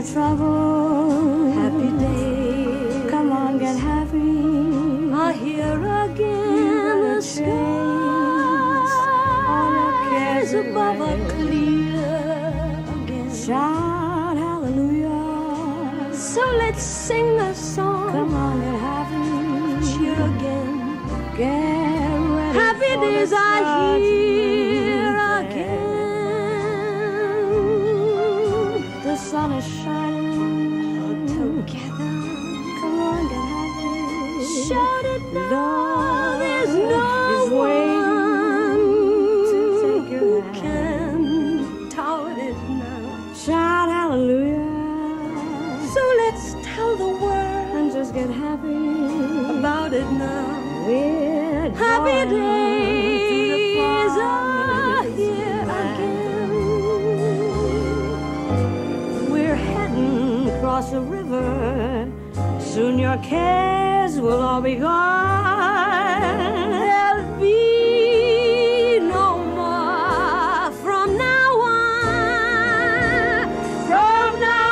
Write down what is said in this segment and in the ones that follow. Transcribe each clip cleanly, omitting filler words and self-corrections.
your trouble. Happy day. Come on, get happy. I hear again the skies. All your Cares above are clear again. Shout hallelujah. So let's sing a song. Come on, get happy. Cheer again. Get ready. Happy for days the are sun. here again. The sun is shining Together. Come on, get happy. Shout it now. Lord There's is no waiting to take one your who hand. can tout it now. Shout hallelujah. So let's tell the world And just get happy. about it now. We're Happy going days to the are promised here land. again. We're heading across the river. Soon your cares will all be gone. There'll be no more from now on. From now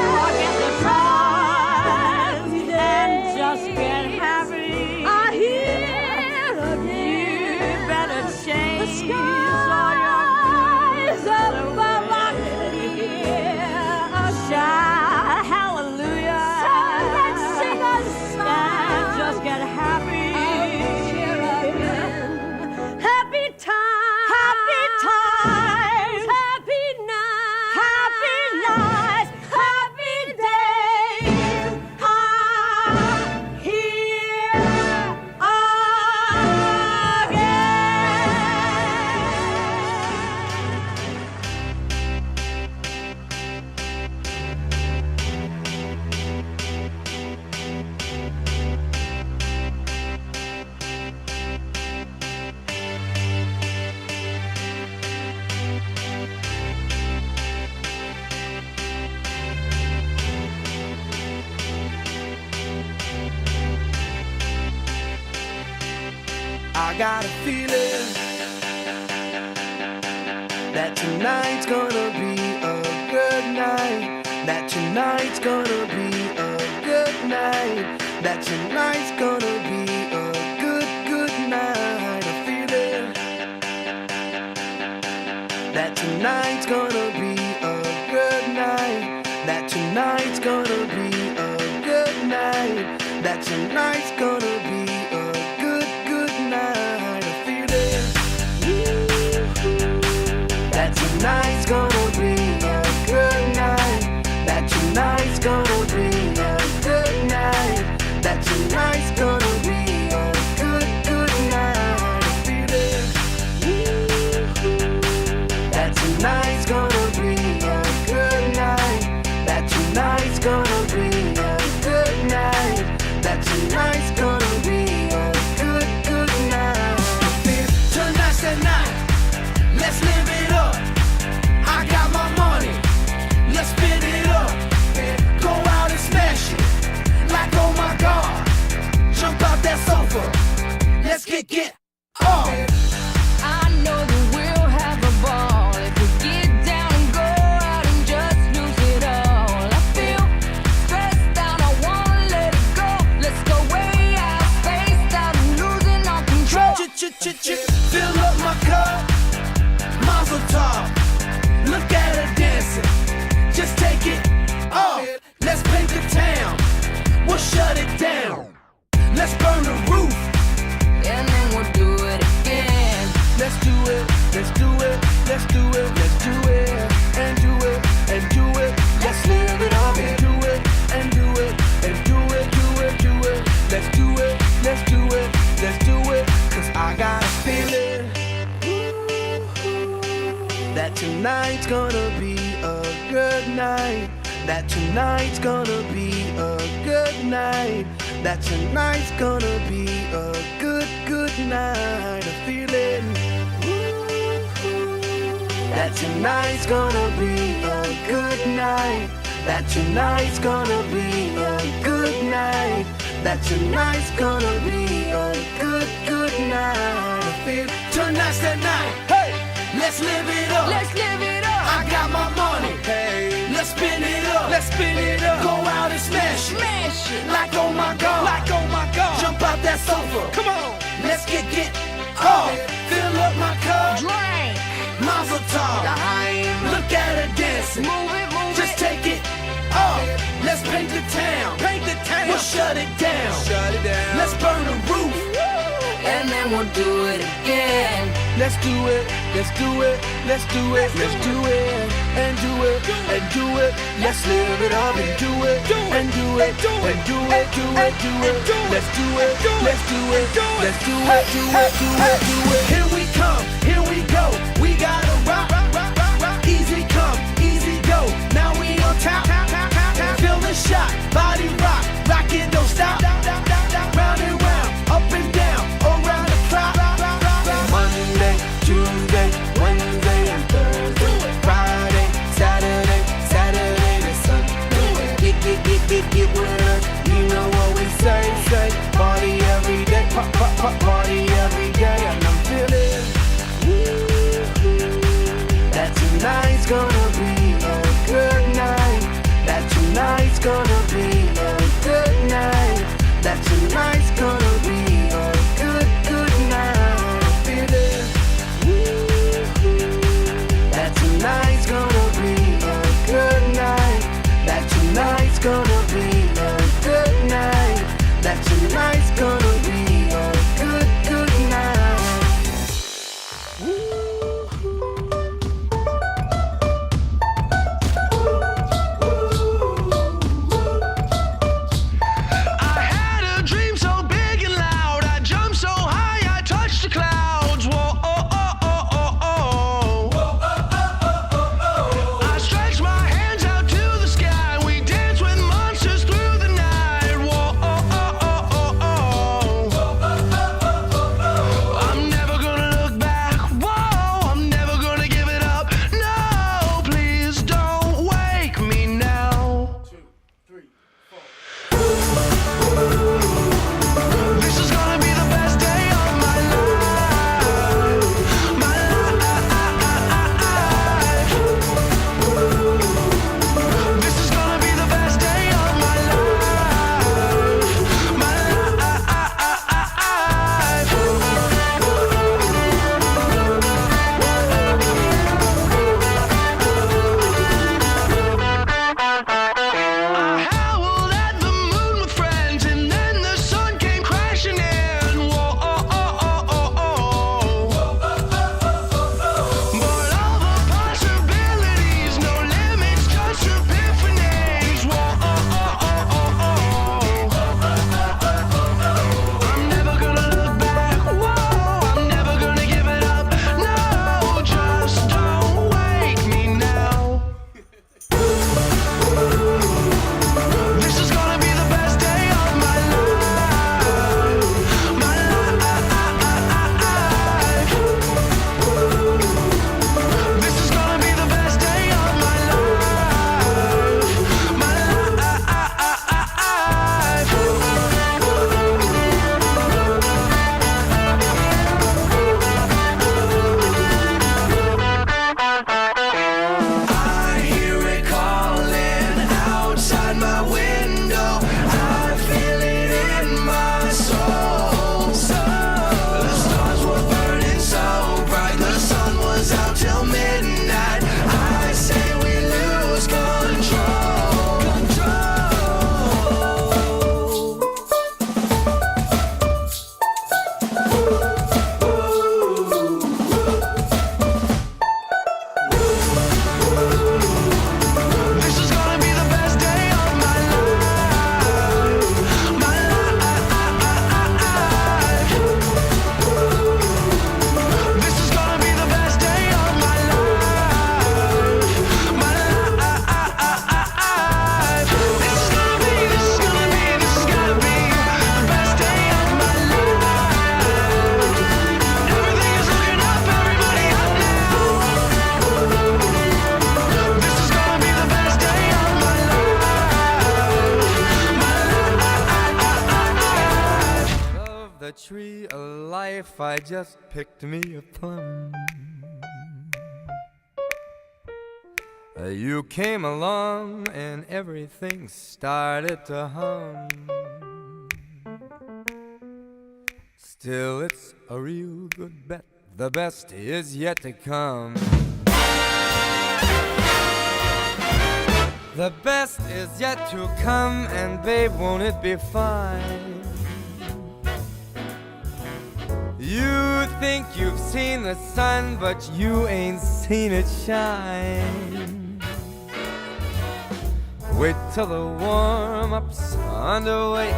on, forget the troubles and just get happy. I hear again. You better change the skies above are clear. Shout hallelujah. So let's sing a song and just get happy. Cheer again. Happy times. Happy times. Happy nights. Happy nights. Happy days are here I got a feeling that tonight's gonna be a good night. That tonight's gonna be a good night. That tonight's gonna be a good night. A feeling that tonight's gonna be a good night. That tonight's gonna be a good night. That tonight's gonna be a good night. A feeling that tonight's gonna be a good night. That tonight's gonna be a good night. That tonight's gonna be a good night. A feeling that tonight's gonna be a good night. That tonight's gonna be a good night. That tonight's gonna be a good night. Tonight's the night. Let's live it up. I got my money. Let's spin it up. Go out and smash it. Like oh my God. Jump out that sofa. Let's get off. I know that we'll have a ball if we get down and go out and just lose it all. I feel stressed out, I wanna let it go. Let's go way out, spaced out, and losing all control. Fill up my cup. Mazel tov. Look at her dancing. Just take it off. Let's paint the town. We'll shut it down. Let's burn the roof. And then we'll do it again. Let's do it. Let's do it. Let's do it. Let's do it. And do it. And do it. Let's live it up and do it. And do it. And do it. Do it. Do it. Let's do it. Let's do it. Let's do it. 'Cause I got a feeling that tonight's gonna be a good night. That tonight's gonna be a good night. That tonight's gonna be a good night. A feeling that tonight's gonna be a good night. That tonight's gonna be a good night. That tonight's gonna be a good night. I feel tonight's the night. Hey, Let's live it up. Let's live it up. I got my money. Hey, let's spin it up. Let's spin it up. Go out and smash it. Smash it. Like oh my god. Like oh my god. Jump out that sofa. Come on. Let's get off. Fill up my cup. Drink. Mazel tov. Look at her dancing. Move it, move Just it. take it off. Let's paint the town. Paint the town. We'll shut it down. Shut it down. Let's burn the roof. And then we'll do it again. Let's do it. Let's do it. Let's do it. Let's do it. And do it. And do it. Let's live it up and do it. And do it. And do it. Do it. Do it. Let's do it. Let's do it. Let's do it. Do it. Do it. Do it. Here we come. Here we go. We gotta rock. Easy come. Easy go. Now we on top. Feel the shot. Body rock. Rockin', don't stop. Round and round. Up and down. Around the clock. Monday, Tuesday, Wednesday, and Thursday. Friday, Saturday, Saturday to Sunday. Get with us. You know what we say. Party every day. Party every day. And I'm feeling that tonight's gonna be a good night. That tonight's gonna be a good night. That tonight's gonna be a good night. Feeling that tonight's gonna be a good night. That tonight's gonna be a good night. That tonight's gonna be a good night. I had a dream so big and loud. I jumped so high, I touched the clouds. Whoa, oh, oh, oh, oh, oh. I stretched my hands out to the sky. We danced with monsters through the night. Whoa, oh, oh, oh, oh, oh. I'm never gonna look back. Whoa, I'm never gonna give it up. No, please don't wake me now. This is gonna be the best day of my life. My life. This is gonna be the best day of my life. My I howled at the moon with friends, and then the sun came crashing in. Whoa, oh, oh, oh, oh, oh. But all the possibilities, no limits, just epiphanies. Whoa, oh, oh, oh, oh, oh. I'm never gonna look back. Whoa, I'm never gonna give it up. No, just don't wake me now. This is gonna be the best day of my life. My life. This is gonna be the best day of my life. My I hear it calling outside my window. I feel it in my soul. The stars were burning so bright. The sun was out till midnight. I say we lose control. This is gonna be the best day of my life. My life. This is gonna be the best day of my life. My life. This is gonna be the best day of my life. Everything is looking up, everybody up now. This is gonna be the best day of my life. Of the tree of life, I just picked me a plum. You came along and everything started to hum. Still, it's a real good bet. The best is yet to come. The best is yet to come, and babe, won't it be fine? You think you've seen the sun, but you ain't seen it shine. Wait till the warm-up's underway.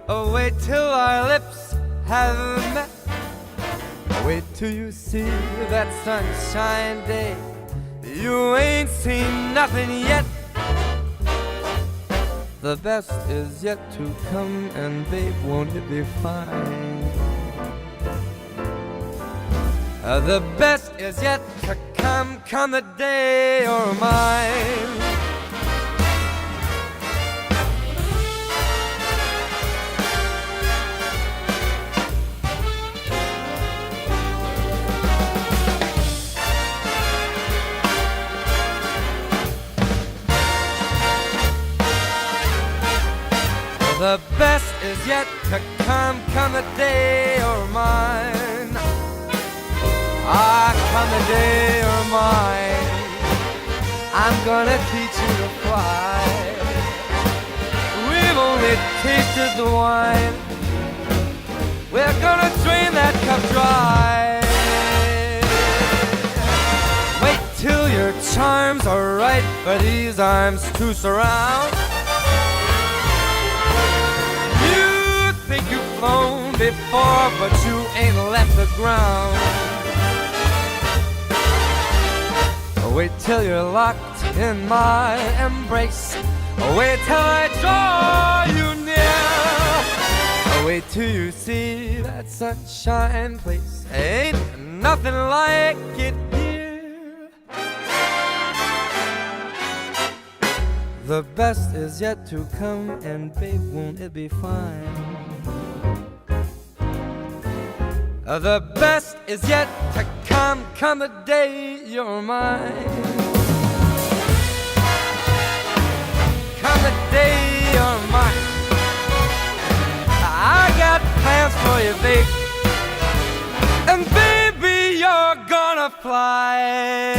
Oh, wait till our lips have met. Wait till you see that sunshine day. You ain't seen nothing yet. The best is yet to come, and babe, won't it be fine? The best is yet to come, come the day you're mine. The best is yet to come, come the day you're mine. Ah, come the day you're mine. I'm gonna teach you to fly. We've only tasted the wine. We're gonna drain that cup dry. Wait till your charms are right for these arms to surround. You think you've flown before, but you ain't left the ground. Wait till you're locked in my embrace. Wait till I draw you near. Wait till you see that sunshine place. Ain't nothing like it here. The best is yet to come, and babe, won't it be fine? The best is yet to come, come the day you're mine. Come the day you're mine. I got plans for you, babe. And baby, you're gonna fly.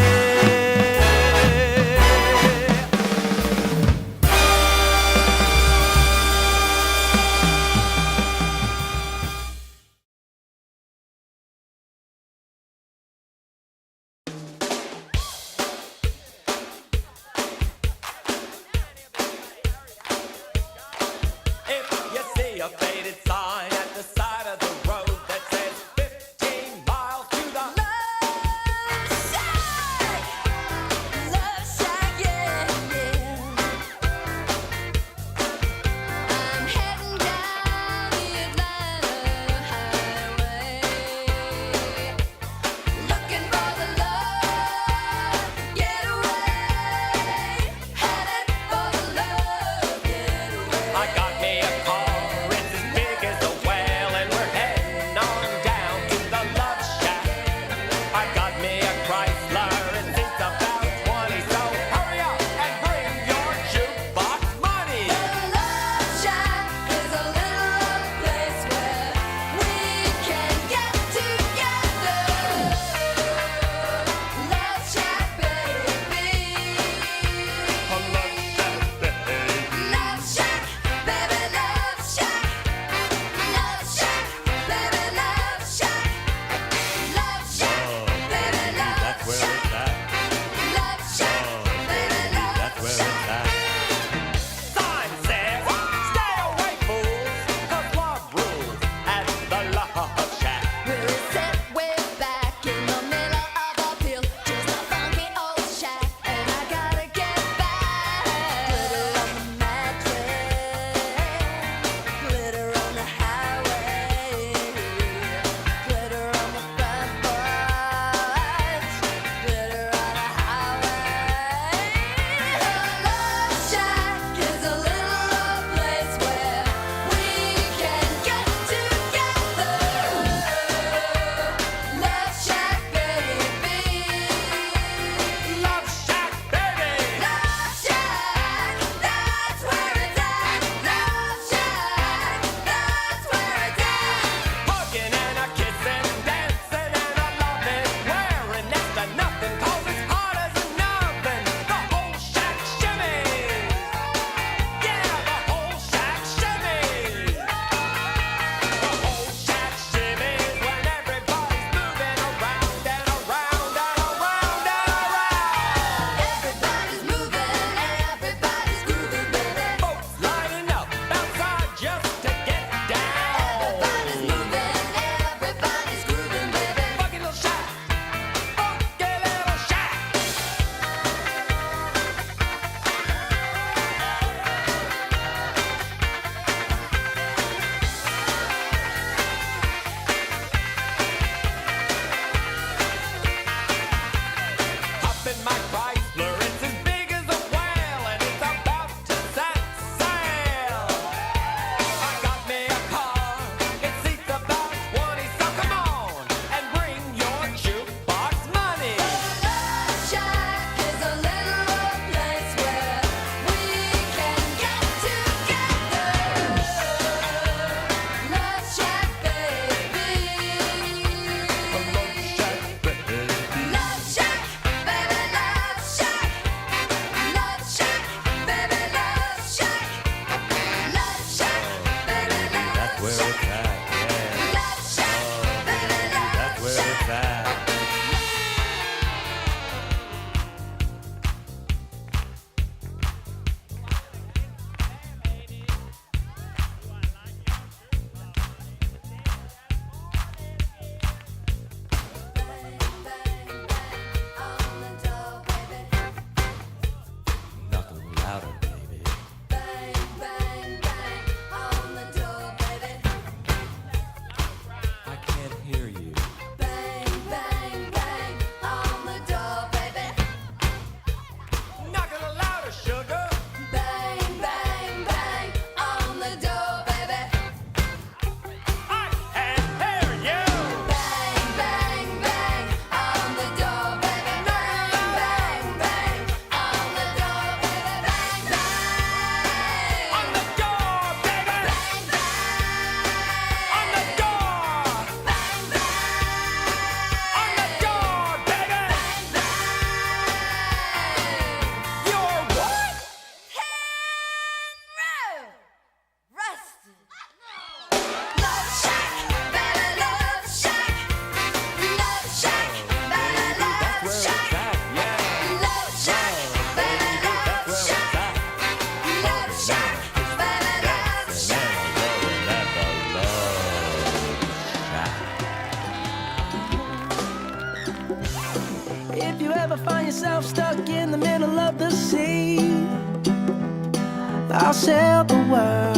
I'll sail the world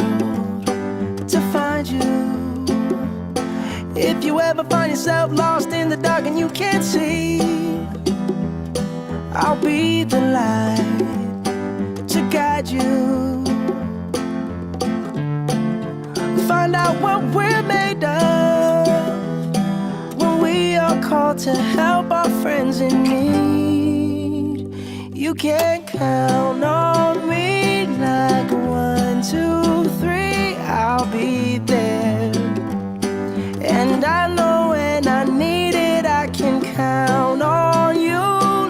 to find you. If you ever find yourself lost in the dark and you can't see, I'll be the light to guide you. Find out what we're made of when we are called to help our friends in need. You can count on me like 1, 2, 3, I'll be there. And I know when I need it, I can count on you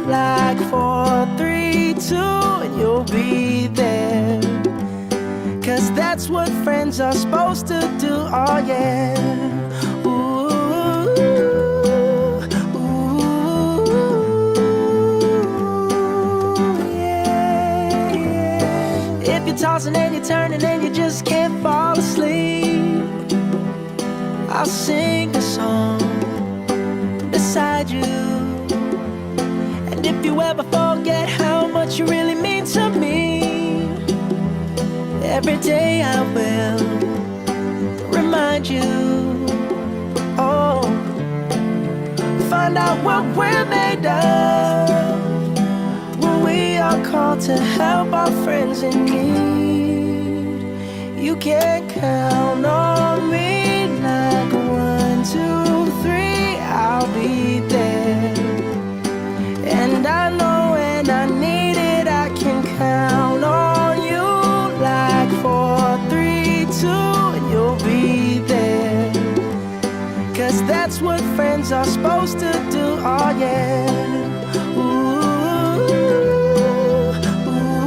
like 4, 3, 2, and you'll be there. 'Cause that's what friends are supposed to do, oh yeah. Ooh, ooh, yeah, yeah. If you're tossing and you're turning and you just can't fall asleep, I'll sing a song beside you. And if you ever forget how much you really mean to me, every day I will remind you. Oh, find out what we're made of when we are called to help our friends in need. You can count on me like 1, 2, 3, I'll be there. And I know when I need it, I can count on you like 4, 3, 2, and you'll be there. 'Cause that's what friends are supposed to do, oh yeah. Ooh, ooh,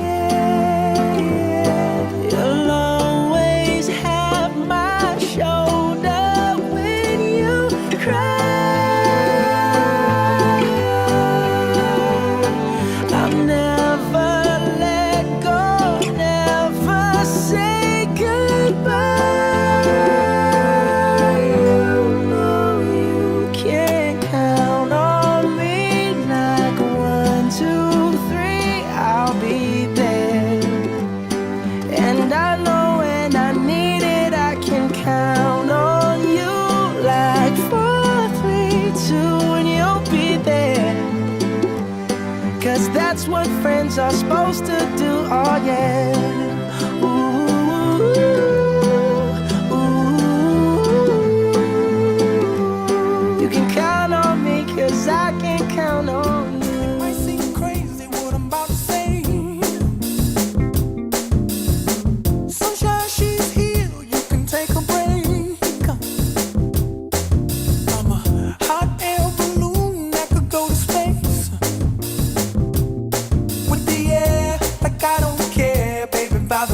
yeah, yeah. You'll always have my shoulder when you cry. I'll never let go, never say goodbye. You know you can count on me like 1, 2, 3, I'll be there. And I know when I need it, I can count on you like 4, 3, 2, and you'll be there. 'Cause that's what friends are supposed to do, oh yeah. Ooh, ooh. You can count on me 'cause I can count on you. It might seem crazy what I'm about to say. Sunshine, she's here, you can take a break. I'm a hot air balloon that could go to space. With the air, like I don't care, baby, by the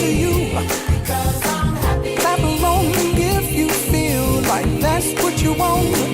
to you. Clap along if you feel like that's what you want.